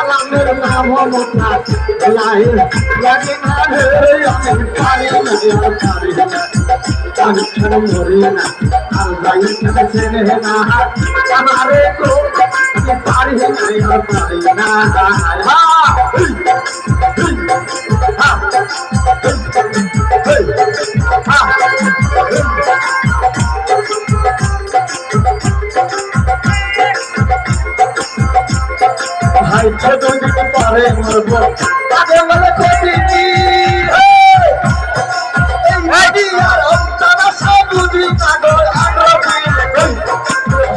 কালামের নাম মমতা লাগে না রে আমি পারি না পারি না আমি ছাড়া মরি না আর যাই ছেড়ে না আমারে তো আমি পারি না পারি না ভাই ছোট দিকে পারে মরব তাদের বলে ক্ষতি কি তারা সব বুঝি পাগল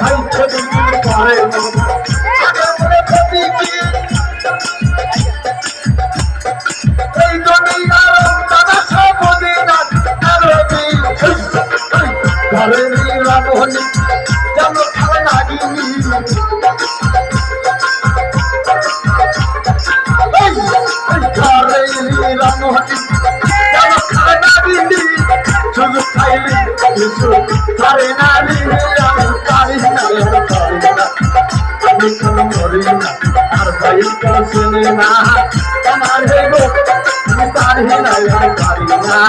ভাই ছোট দিকে পারে মরব তাদের বলে ক্ষতি কি এই দুনিয়ার তারা সব বুঝি না ঘরে রামহনি যেন খেলা লাগিনি শুধু খাইলি পারে না আমি কোনো মরি না আর ভাই শুনে না আমার হেগো আমি পারি না পারি না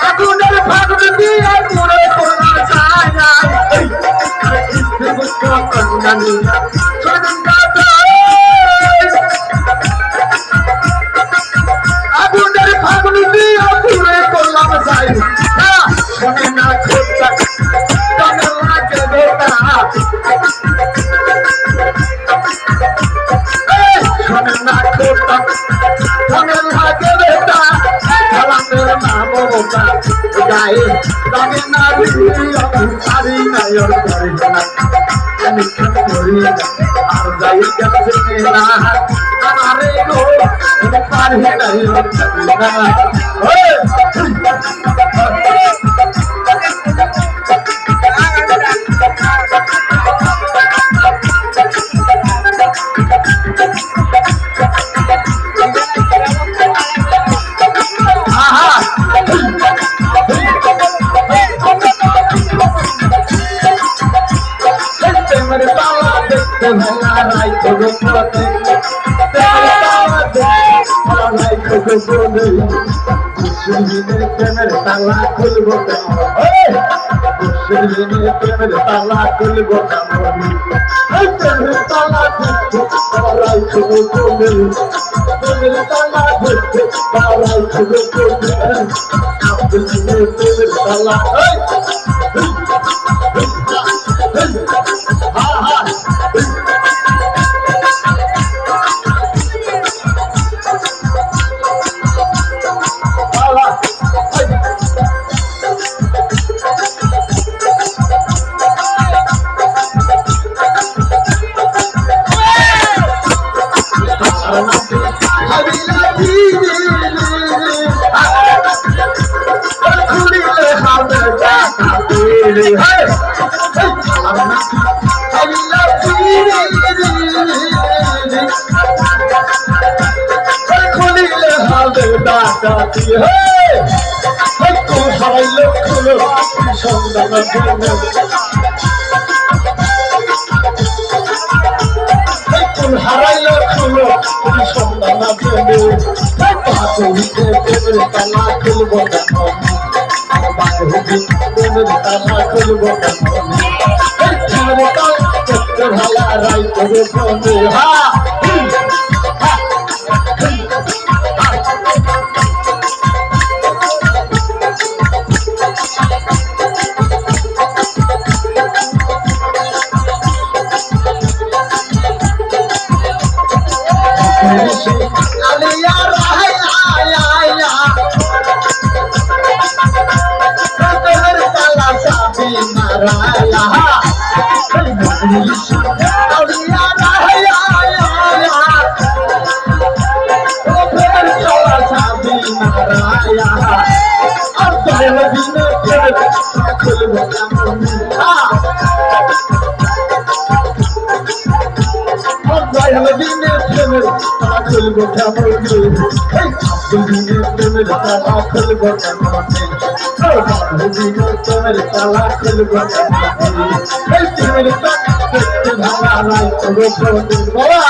আগুনের ফাগুন দিয়ে পুরে পোড়া যায় না আগুনের ফাগুন দিয়ে পুরে করলাম যাই শোনে না খোঁজা লাগে বেটা শোনে না খোঁজা লাগে বেটা কালামের নাম মমতা গায়ে লাগে না পারি না পারি না আমি করি না আর যাই গেছে না আমারে গো পারি না প্রেমের তালা খুলবো প্রেমের তালা খুলবো প্রেমের তালা প্রেমের তালা প্রেমের তালা হারাইলো খুলো সন্ধান তালা খুলবো তালা খুলবো ভালা রাই করে খুলবো কেমন দিনের প্রেমের তালা খুলবো কেমন দিনের প্রেমের তালা খুলবো কেমন দিনের প্রেমের তালা খুলবো কেমন প্রেমের দেখতে ভালো বাবা